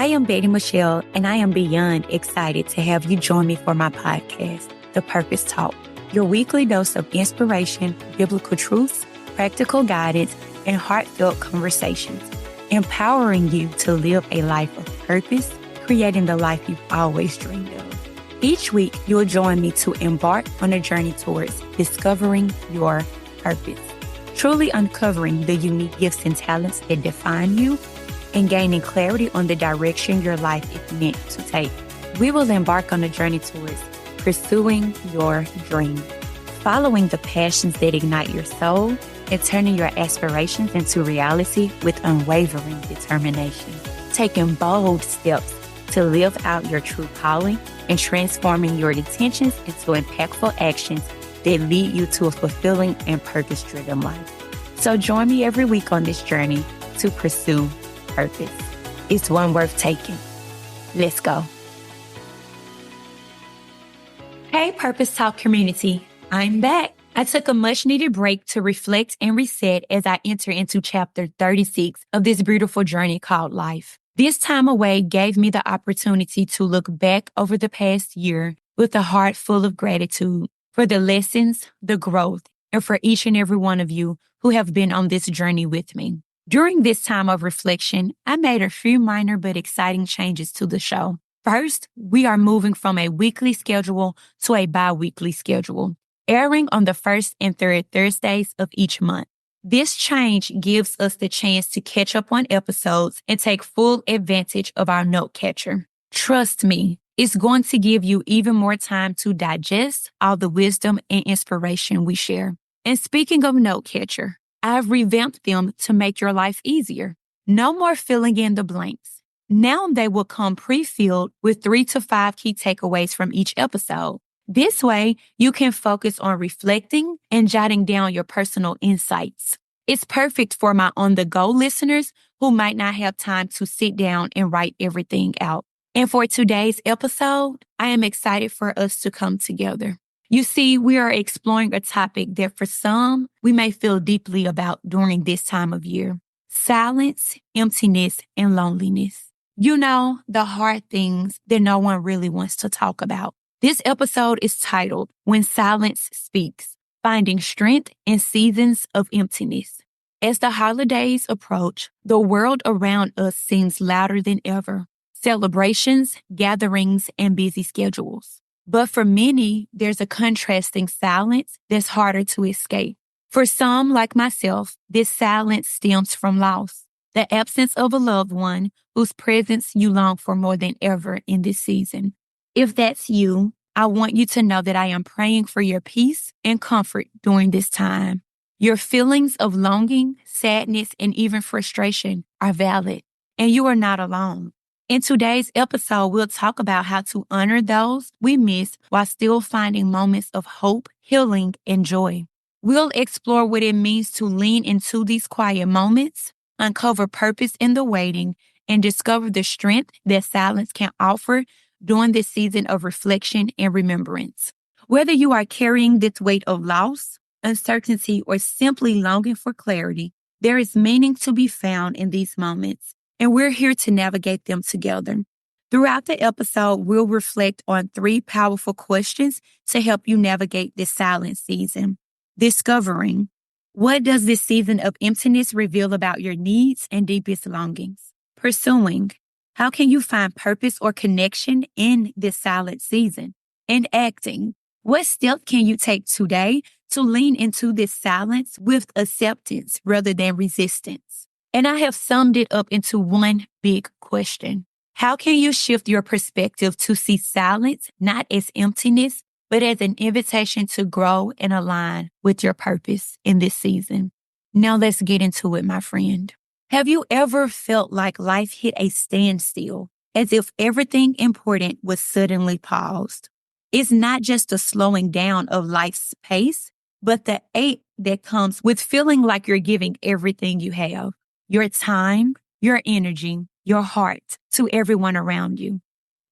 I am Betty Michelle, and I am beyond excited to have you join me for my podcast, The Purpose Talk, your weekly dose of inspiration, biblical truths, practical guidance, and heartfelt conversations, empowering you to live a life of purpose, creating the life you've always dreamed of. Each week, you'll join me to embark on a journey towards discovering your purpose, truly uncovering the unique gifts and talents that define you, and gaining clarity on the direction your life is meant to take. We will embark on a journey towards pursuing your dream, following the passions that ignite your soul, and turning your aspirations into reality with unwavering determination. Taking bold steps to live out your true calling and transforming your intentions into impactful actions that lead you to a fulfilling and purpose-driven life. So join me every week on this journey to pursue purpose. It's one worth taking. Let's go. Hey, Purpose Talk community. I'm back. I took a much needed break to reflect and reset as I enter into chapter 36 of this beautiful journey called life. This time away gave me the opportunity to look back over the past year with a heart full of gratitude for the lessons, the growth, and for each and every one of you who have been on this journey with me. During this time of reflection, I made a few minor but exciting changes to the show. First, we are moving from a weekly schedule to a bi-weekly schedule, airing on the first and third Thursdays of each month. This change gives us the chance to catch up on episodes and take full advantage of our note catcher. Trust me, it's going to give you even more time to digest all the wisdom and inspiration we share. And speaking of note catcher, I've revamped them to make your life easier. No more filling in the blanks. Now they will come pre-filled with 3 to 5 key takeaways from each episode. This way, you can focus on reflecting and jotting down your personal insights. It's perfect for my on-the-go listeners who might not have time to sit down and write everything out. And for today's episode, I am excited for us to come together. You see, we are exploring a topic that for some, we may feel deeply about during this time of year: silence, emptiness, and loneliness. You know, the hard things that no one really wants to talk about. This episode is titled, When Silence Speaks, Finding Strength in Seasons of Emptiness. As the holidays approach, the world around us seems louder than ever. Celebrations, gatherings, and busy schedules. But for many, there's a contrasting silence that's harder to escape. For some, like myself, this silence stems from loss, the absence of a loved one whose presence you long for more than ever in this season. If that's you, I want you to know that I am praying for your peace and comfort during this time. Your feelings of longing, sadness, and even frustration are valid, and you are not alone. In today's episode, we'll talk about how to honor those we miss while still finding moments of hope, healing, and joy. We'll explore what it means to lean into these quiet moments, uncover purpose in the waiting, and discover the strength that silence can offer during this season of reflection and remembrance. Whether you are carrying this weight of loss, uncertainty, or simply longing for clarity, there is meaning to be found in these moments. And we're here to navigate them together. Throughout the episode, we'll reflect on 3 powerful questions to help you navigate this silent season. Discovering, what does this season of emptiness reveal about your needs and deepest longings? Pursuing, how can you find purpose or connection in this silent season? And acting, what step can you take today to lean into this silence with acceptance rather than resistance? And I have summed it up into one big question. How can you shift your perspective to see silence not as emptiness, but as an invitation to grow and align with your purpose in this season? Now let's get into it, my friend. Have you ever felt like life hit a standstill, as if everything important was suddenly paused? It's not just a slowing down of life's pace, but the ache that comes with feeling like you're giving everything you have. Your time, your energy, your heart to everyone around you.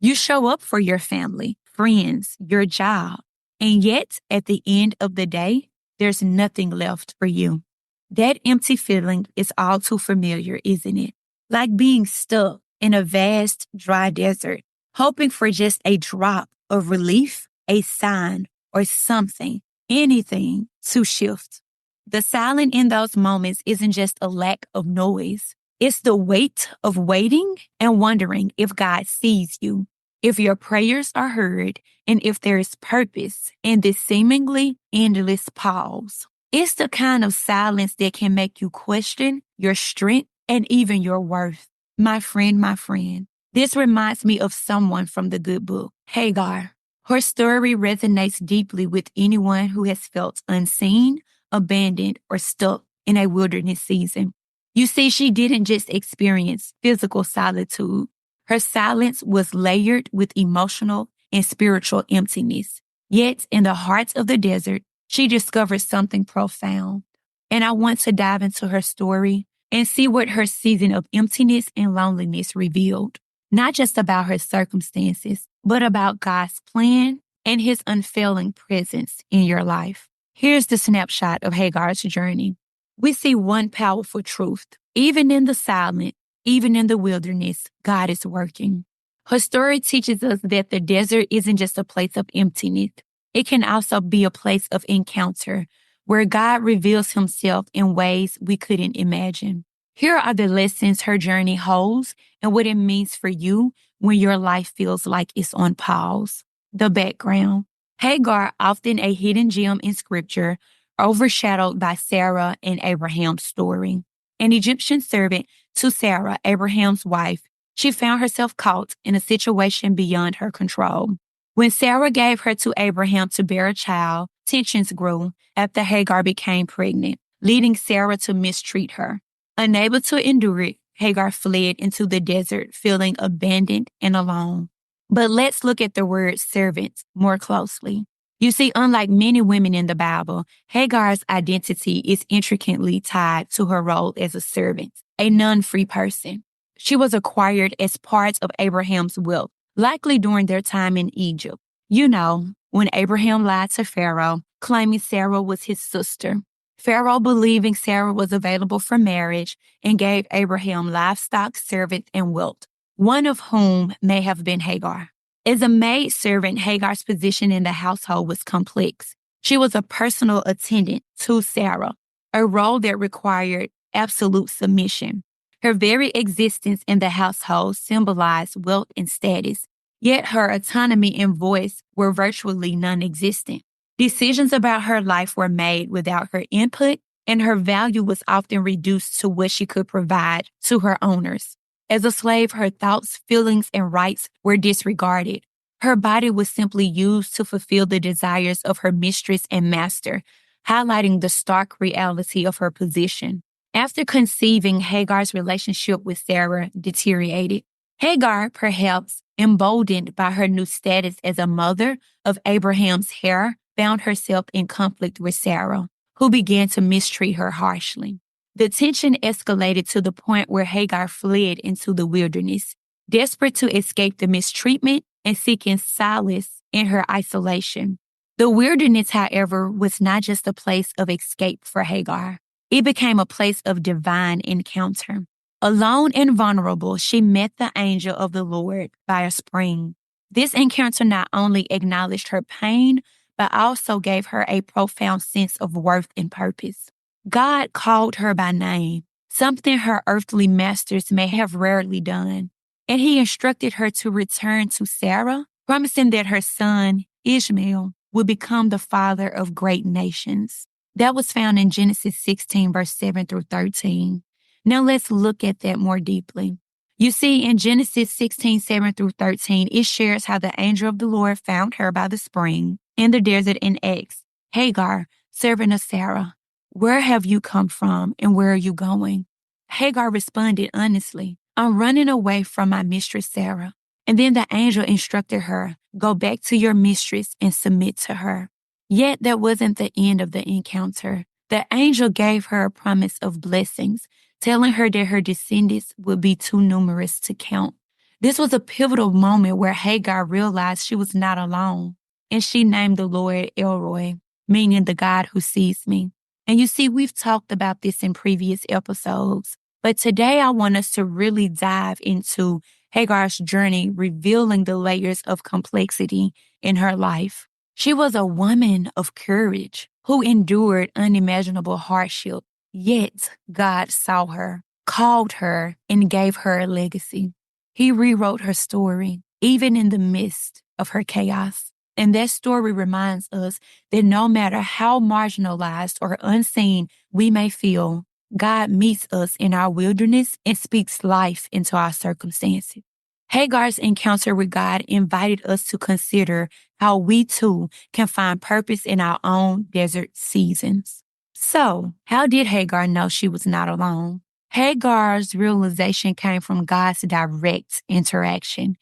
You show up for your family, friends, your job, and yet at the end of the day, there's nothing left for you. That empty feeling is all too familiar, isn't it? Like being stuck, in a vast, dry desert, hoping for just a drop of relief, a sign, or something, anything to shift. The silence in those moments isn't just a lack of noise. It's the weight of waiting and wondering if God sees you, if your prayers are heard, and if there is purpose in this seemingly endless pause. It's the kind of silence that can make you question your strength and even your worth. My friend, this reminds me of someone from the good book, Hagar. Her story resonates deeply with anyone who has felt unseen, abandoned, or stuck in a wilderness season. You see, she didn't just experience physical solitude. Her silence was layered with emotional and spiritual emptiness. Yet, in the heart of the desert, she discovered something profound. And I want to dive into her story and see what her season of emptiness and loneliness revealed. Not just about her circumstances, but about God's plan and his unfailing presence in your life. Here's the snapshot of Hagar's journey. We see one powerful truth. Even in the silence, even in the wilderness, God is working. Her story teaches us that the desert isn't just a place of emptiness. It can also be a place of encounter where God reveals himself in ways we couldn't imagine. Here are the lessons her journey holds and what it means for you when your life feels like it's on pause. The background. Hagar, often a hidden gem in scripture, overshadowed by Sarah and Abraham's story. An Egyptian servant to Sarah, Abraham's wife, she found herself caught in a situation beyond her control. When Sarah gave her to Abraham to bear a child, tensions grew after Hagar became pregnant, leading Sarah to mistreat her. Unable to endure it, Hagar fled into the desert, feeling abandoned and alone. But let's look at the word servant more closely. You see, unlike many women in the Bible, Hagar's identity is intricately tied to her role as a servant, a non-free person. She was acquired as part of Abraham's wealth, likely during their time in Egypt. You know, when Abraham lied to Pharaoh, claiming Sarah was his sister. Pharaoh, believing Sarah was available for marriage, and gave Abraham livestock, servants, and wealth, one of whom may have been Hagar. As a maidservant, Hagar's position in the household was complex. She was a personal attendant to Sarah, a role that required absolute submission. Her very existence in the household symbolized wealth and status, yet her autonomy and voice were virtually non-existent. Decisions about her life were made without her input, and her value was often reduced to what she could provide to her owners. As a slave, her thoughts, feelings, and rights were disregarded. Her body was simply used to fulfill the desires of her mistress and master, highlighting the stark reality of her position. After conceiving, Hagar's relationship with Sarah deteriorated. Hagar, perhaps emboldened by her new status as a mother of Abraham's heir, found herself in conflict with Sarah, who began to mistreat her harshly. The tension escalated to the point where Hagar fled into the wilderness, desperate to escape the mistreatment and seeking solace in her isolation. The wilderness, however, was not just a place of escape for Hagar. It became a place of divine encounter. Alone and vulnerable, she met the angel of the Lord by a spring. This encounter not only acknowledged her pain, but also gave her a profound sense of worth and purpose. God called her by name, something her earthly masters may have rarely done, and he instructed her to return to Sarah, promising that her son, Ishmael, would become the father of great nations. That was found in Genesis 16, verse 7 through 13. Now let's look at that more deeply. You see, in Genesis 16, 7 through 13, it shares how the angel of the Lord found her by the spring in the desert and asked, Hagar, servant of Sarah, where have you come from and where are you going? Hagar responded honestly, I'm running away from my mistress Sarah. And then the angel instructed her, go back to your mistress and submit to her. Yet that wasn't the end of the encounter. The angel gave her a promise of blessings, telling her that her descendants would be too numerous to count. This was a pivotal moment where Hagar realized she was not alone, and she named the Lord Elroy, meaning the God who sees me. And you see, we've talked about this in previous episodes, but today I want us to really dive into Hagar's journey revealing the layers of complexity in her life. She was a woman of courage who endured unimaginable hardship, yet God saw her, called her, and gave her a legacy. He rewrote her story, even in the midst of her chaos. And that story reminds us that no matter how marginalized or unseen we may feel, God meets us in our wilderness and speaks life into our circumstances. Hagar's encounter with God invited us to consider how we too can find purpose in our own desert seasons. So, how did Hagar know she was not alone? Hagar's realization came from God's direct interaction.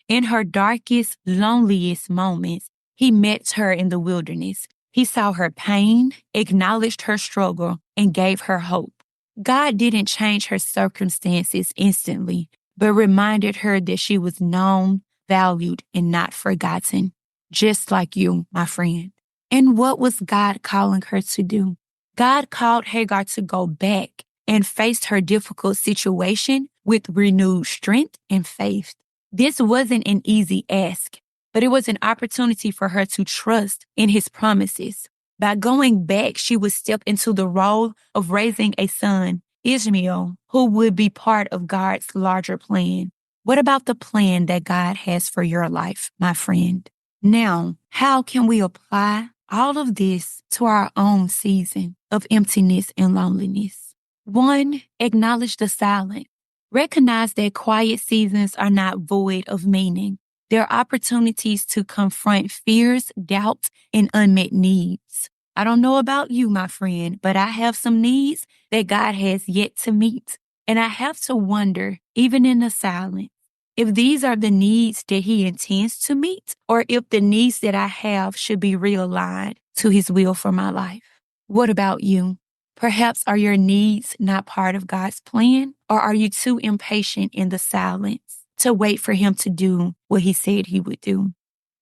In her darkest, loneliest moments, he met her in the wilderness. He saw her pain, acknowledged her struggle, and gave her hope. God didn't change her circumstances instantly, but reminded her that she was known, valued, and not forgotten, just like you, my friend. And what was God calling her to do? God called Hagar to go back and face her difficult situation with renewed strength and faith. This wasn't an easy ask, but it was an opportunity for her to trust in his promises. By going back, she would step into the role of raising a son, Ishmael, who would be part of God's larger plan. What about the plan that God has for your life, my friend? Now, how can we apply all of this to our own season of emptiness and loneliness? 1, acknowledge the silence. Recognize that quiet seasons are not void of meaning. They're opportunities to confront fears, doubts, and unmet needs. I don't know about you, my friend, but I have some needs that God has yet to meet. And I have to wonder, even in the silence, if these are the needs that he intends to meet, or if the needs that I have should be realigned to his will for my life. What about you? Perhaps are your needs not part of God's plan, or are you too impatient in the silence to wait for him to do what he said he would do?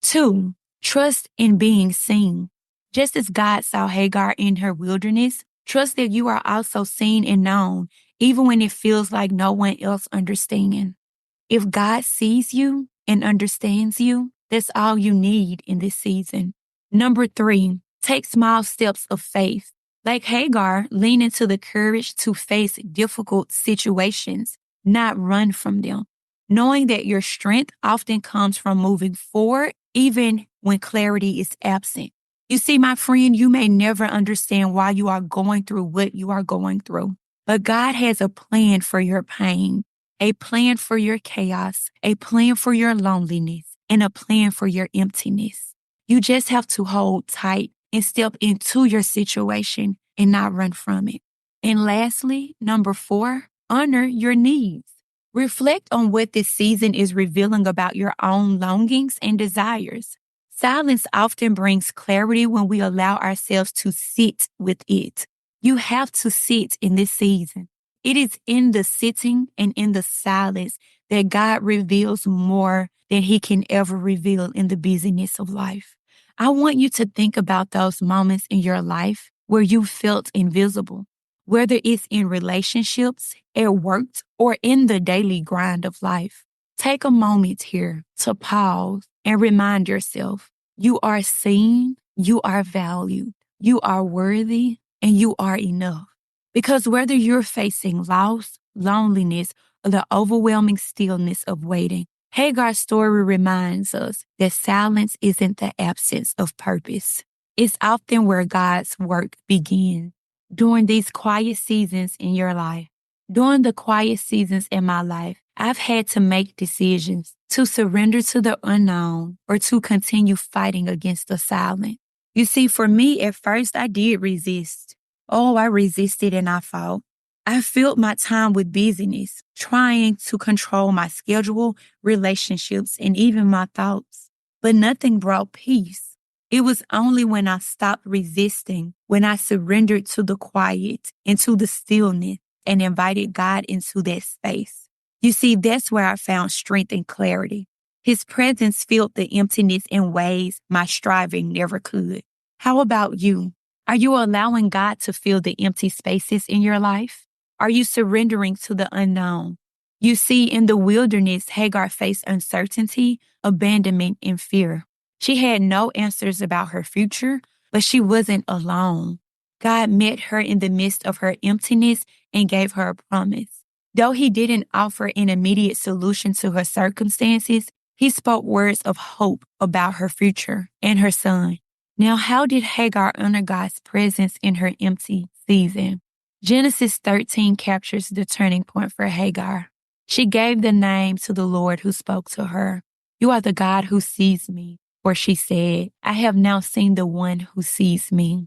2, trust in being seen. Just as God saw Hagar in her wilderness, trust that you are also seen and known, even when it feels like no one else understands. If God sees you and understands you, that's all you need in this season. Number 3, take small steps of faith. Like Hagar, lean into the courage to face difficult situations, not run from them. Knowing that your strength often comes from moving forward, even when clarity is absent. You see, my friend, you may never understand why you are going through what you are going through, but God has a plan for your pain, a plan for your chaos, a plan for your loneliness, and a plan for your emptiness. You just have to hold tight and step into your situation and not run from it. And lastly, number 4, honor your needs. Reflect on what this season is revealing about your own longings and desires. Silence often brings clarity when we allow ourselves to sit with it. You have to sit in this season. It is in the sitting and in the silence that God reveals more than he can ever reveal in the busyness of life. I want you to think about those moments in your life where you felt invisible, whether it's in relationships, at work, or in the daily grind of life. Take a moment here to pause and remind yourself you are seen, you are valued, you are worthy, and you are enough. Because whether you're facing loss, loneliness, or the overwhelming stillness of waiting, Hagar's story reminds us that silence isn't the absence of purpose. It's often where God's work begins. During these quiet seasons in your life, during the quiet seasons in my life, I've had to make decisions to surrender to the unknown or to continue fighting against the silent. You see, for me, at first, I did resist. Oh, I resisted and I fought. I filled my time with busyness, trying to control my schedule, relationships, and even my thoughts. But nothing brought peace. It was only when I stopped resisting, when I surrendered to the quiet, into the stillness, and invited God into that space. You see, that's where I found strength and clarity. His presence filled the emptiness in ways my striving never could. How about you? Are you allowing God to fill the empty spaces in your life? Are you surrendering to the unknown? You see, in the wilderness, Hagar faced uncertainty, abandonment, and fear. She had no answers about her future, but she wasn't alone. God met her in the midst of her emptiness and gave her a promise. Though he didn't offer an immediate solution to her circumstances, he spoke words of hope about her future and her son. Now, how did Hagar honor God's presence in her empty season? Genesis 13 captures the turning point for Hagar. She gave the name to the Lord who spoke to her. You are the God who sees me. For she said, I have now seen the one who sees me.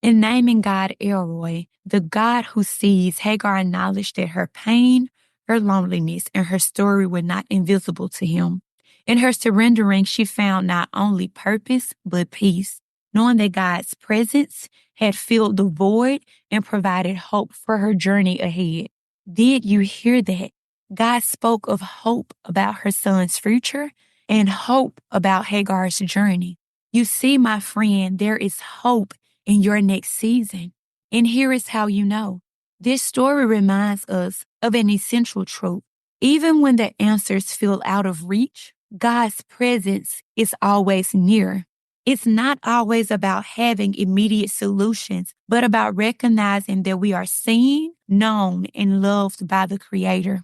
In naming God Elroy, the God who sees, Hagar acknowledged that her pain, her loneliness, and her story were not invisible to him. In her surrendering, she found not only purpose, but peace, knowing that God's presence had filled the void and provided hope for her journey ahead. Did you hear that? God spoke of hope about her son's future and hope about Hagar's journey. You see, my friend, there is hope in your next season. And here is how you know. This story reminds us of an essential truth. Even when the answers feel out of reach, God's presence is always near. It's not always about having immediate solutions, but about recognizing that we are seen, known, and loved by the Creator.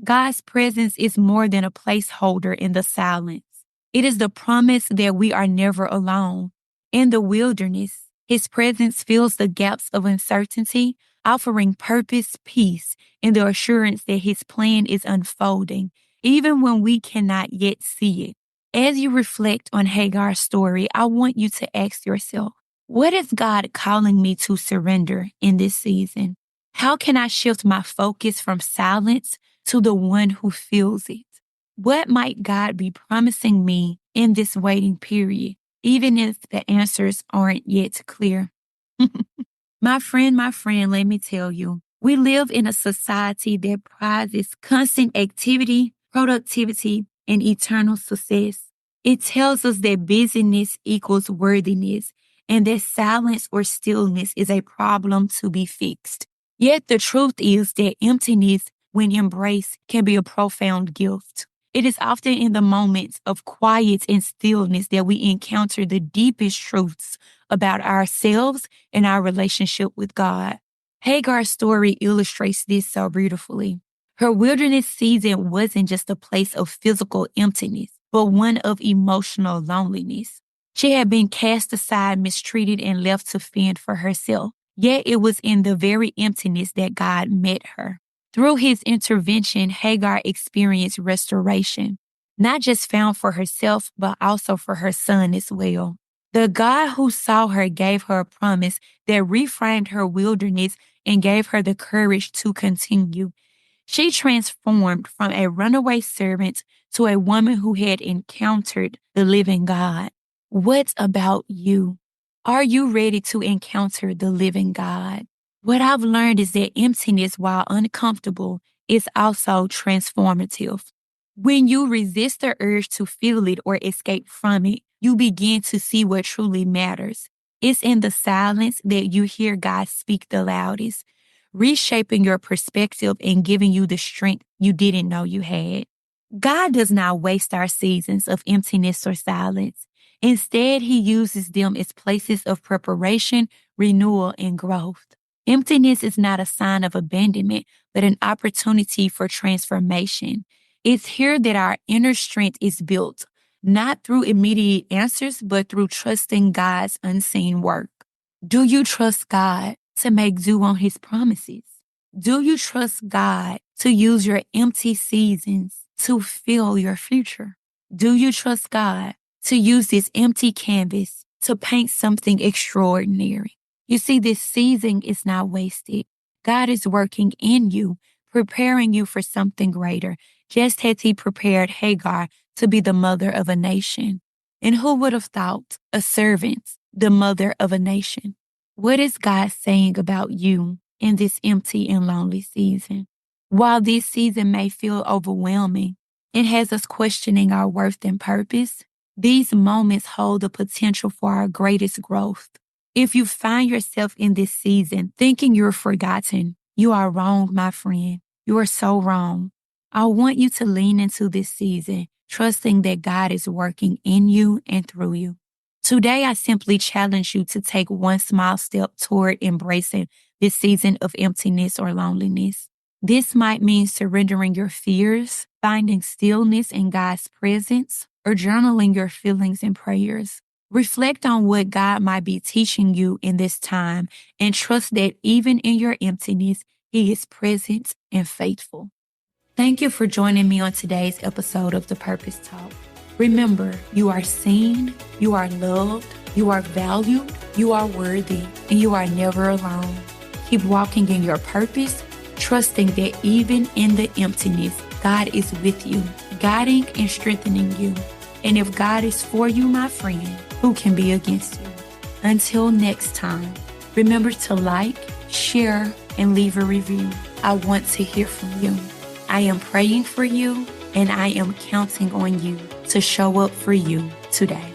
God's presence is more than a placeholder in the silence. It is the promise that we are never alone. In the wilderness, his presence fills the gaps of uncertainty, offering purpose, peace, and the assurance that his plan is unfolding, even when we cannot yet see it. As you reflect on Hagar's story, I want you to ask yourself, what is God calling me to surrender in this season? How can I shift my focus from silence to the one who feels it? What might God be promising me in this waiting period, even if the answers aren't yet clear? My friend, let me tell you, we live in a society that prizes constant activity, productivity, and eternal success. It tells us that busyness equals worthiness and that silence or stillness is a problem to be fixed. Yet the truth is that emptiness, when embraced, can be a profound gift. It is often in the moments of quiet and stillness that we encounter the deepest truths about ourselves and our relationship with God. Hagar's story illustrates this so beautifully. Her wilderness season wasn't just a place of physical emptiness, but one of emotional loneliness. She had been cast aside, mistreated, and left to fend for herself. Yet it was in the very emptiness that God met her. Through his intervention, Hagar experienced restoration, not just found for herself, but also for her son as well. The God who saw her gave her a promise that reframed her wilderness and gave her the courage to continue. She transformed from a runaway servant to a woman who had encountered the living God. What about you? Are you ready to encounter the living God? What I've learned is that emptiness, while uncomfortable, is also transformative. When you resist the urge to feel it or escape from it, you begin to see what truly matters. It's in the silence that you hear God speak the loudest, reshaping your perspective and giving you the strength you didn't know you had. God does not waste our seasons of emptiness or silence. Instead, he uses them as places of preparation, renewal, and growth. Emptiness is not a sign of abandonment, but an opportunity for transformation. It's here that our inner strength is built, not through immediate answers, but through trusting God's unseen work. Do you trust God to make do on his promises? Do you trust God to use your empty seasons to fill your future? Do you trust God to use this empty canvas to paint something extraordinary? You see, this season is not wasted. God is working in you, preparing you for something greater, just as he prepared Hagar to be the mother of a nation. And who would have thought a servant, the mother of a nation? What is God saying about you in this empty and lonely season? While this season may feel overwhelming and has us questioning our worth and purpose, these moments hold the potential for our greatest growth. If you find yourself in this season thinking you're forgotten, you are wrong, my friend. You are so wrong. I want you to lean into this season, trusting that God is working in you and through you. Today, I simply challenge you to take one small step toward embracing this season of emptiness or loneliness. This might mean surrendering your fears, finding stillness in God's presence, or journaling your feelings and prayers. Reflect on what God might be teaching you in this time and trust that even in your emptiness, He is present and faithful. Thank you for joining me on today's episode of The Purpose Talk. Remember, you are seen, you are loved, you are valued, you are worthy, and you are never alone. Keep walking in your purpose, trusting that even in the emptiness, God is with you, guiding and strengthening you. And if God is for you, my friend, who can be against you? Until next time, remember to like, share, and leave a review. I want to hear from you. I am praying for you, and I am counting on you to show up for you today.